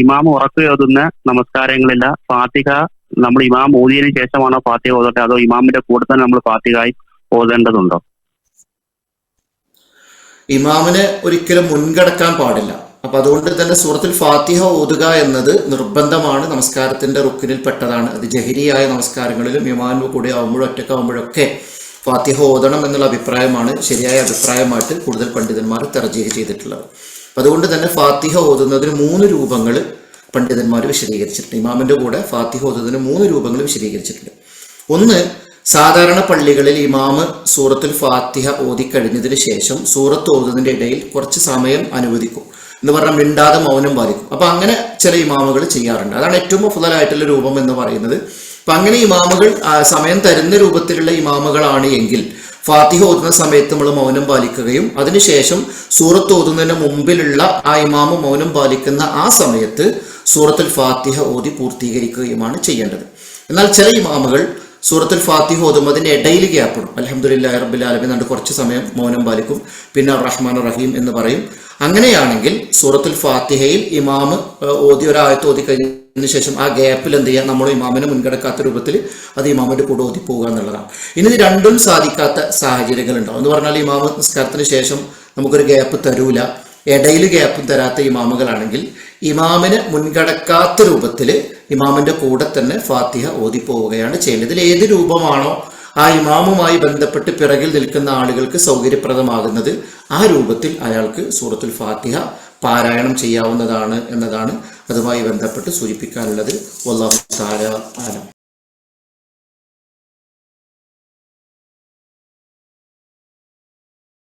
ഇമാം ഉറക്കുകയോതുന്ന നമസ്കാരങ്ങളില്ല ഫാത്തിഹ നമ്മൾ ഇമാം ഓതിയതിനു ശേഷമാണോ ഫാത്തിഹ ഓതട്ടെ, അതോ ഇമാമിന്റെ കൂടെ തന്നെ നമ്മൾ ഫാത്തിഹായി ഓതേണ്ടതുണ്ടോ? ഇമാമിനെ ഒരിക്കലും മുൻകടക്കാൻ പാടില്ല. അപ്പൊ അതുകൊണ്ട് തന്നെ സൂറത്തുൽ ഫാത്തിഹ ഓതുക എന്നത് നിർബന്ധമാണ്, നമസ്കാരത്തിന്റെ റുക്കിനിൽ പെട്ടതാണ്. അത് ജഹരിയായ നമസ്കാരങ്ങളിലും ഇമാമിന്റെ കൂടെ ആവുമ്പോഴും ഒറ്റക്കാവുമ്പോഴൊക്കെ ഫാത്തിഹ ഓതണം എന്നുള്ള അഭിപ്രായമാണ് ശരിയായ അഭിപ്രായമായിട്ട് കൂടുതൽ പണ്ഡിതന്മാർ തർജീഹ് ചെയ്തിട്ടുള്ളത്. അപ്പം അതുകൊണ്ട് തന്നെ ഫാത്തിഹ ഓതുന്നതിന് 3 രൂപങ്ങൾ പണ്ഡിതന്മാർ വിശദീകരിച്ചിട്ടുണ്ട്. ഇമാമിന്റെ കൂടെ ഫാത്തിഹ ഓതുന്നതിന് 3 രൂപങ്ങൾ വിശദീകരിച്ചിട്ടുണ്ട്. ഒന്ന്, സാധാരണ പള്ളികളിൽ ഇമാമ് സൂറത്തുൽ ഫാത്തിഹ ഓതിക്കഴിഞ്ഞതിന് ശേഷം സൂറത്ത് ഓതുന്നതിന്റെ ഇടയിൽ കുറച്ച് സമയം അനുവദിക്കും എന്ന് പറഞ്ഞാൽ മിണ്ടാതെ മൗനം പാലിക്കും. അപ്പൊ അങ്ങനെ ചില ഇമാമുകൾ ചെയ്യാറുണ്ട്. അതാണ് ഏറ്റവും അഫ്ളലായിട്ടുള്ള രൂപം എന്ന് പറയുന്നത്. അപ്പൊ അങ്ങനെ ഇമാമുകൾ സമയം തരുന്ന രൂപത്തിലുള്ള ഇമാമുകളാണ് എങ്കിൽ ഫാത്തിഹ ഓതുന്ന സമയത്ത് നമ്മൾ മൗനം പാലിക്കുകയും അതിനുശേഷം സൂറത്ത് ഓതുന്നതിന് മുമ്പിലുള്ള ആ ഇമാമ് മൗനം പാലിക്കുന്ന ആ സമയത്ത് സൂറത്തുൽ ഫാത്തിഹ ഓതി പൂർത്തീകരിക്കുകയുമാണ് ചെയ്യേണ്ടത്. എന്നാൽ ചില ഇമാമുകൾ സൂറത്തുൽ ഫാത്തിഹ ഓതും അതിന്റെ ഇടയിൽ ഗ്യാപ്പിടും. അൽഹംദുലില്ലാഹി റബ്ബിൽ ആലമീൻ എന്നിട്ട് കുറച്ച് സമയം മൗനം പാലിക്കും, പിന്നെ റഹ്മാൻ റഹീം എന്ന് പറയും. അങ്ങനെയാണെങ്കിൽ സൂറത്തുൽ ഫാത്തിഹയിൽ ഇമാമ് ഓതി ഒരായത്ത് ഓതി കഴിഞ്ഞതിന് ശേഷം ആ ഗ്യാപ്പിൽ എന്ത് ചെയ്യുക, നമ്മൾ ഇമാമിനെ മുൻകടക്കാത്ത രൂപത്തിൽ അത് ഇമാമിന്റെ കൂടെ ഓതി പോവുക എന്നുള്ളതാണ്. ഇനി ഇത് രണ്ടും സാധിക്കാത്ത സാഹചര്യങ്ങൾ ഉണ്ടാവും. എന്ന് പറഞ്ഞാൽ ഇമാമ് നിസ്കാരത്തിന് ശേഷം നമുക്കൊരു ഗ്യാപ്പ് തരൂല, ഇടയിൽ ഗ്യാപ്പും തരാത്ത ഇമാമുകളാണെങ്കിൽ ഇമാമിന് മുൻകടക്കാത്ത രൂപത്തിൽ ഇമാമിന്റെ കൂടെ തന്നെ ഫാത്തിഹ ഓതി പോവുകയാണ് ചെയ്യേണ്ടത്. ഇതിൽ ഏത് രൂപമാണോ ആ ഇമാമുമായി ബന്ധപ്പെട്ട് പിറകിൽ നിൽക്കുന്ന ആളുകൾക്ക് സൗകര്യപ്രദമാകുന്നത് ആ രൂപത്തിൽ അയാൾക്ക് സൂറത്തുൽ ഫാത്തിഹ പാരായണം ചെയ്യാവുന്നതാണ് എന്നതാണ് അതുമായി ബന്ധപ്പെട്ട് സൂചിപ്പിക്കാനുള്ളത്. വല്ലാഹു തആല ആലം.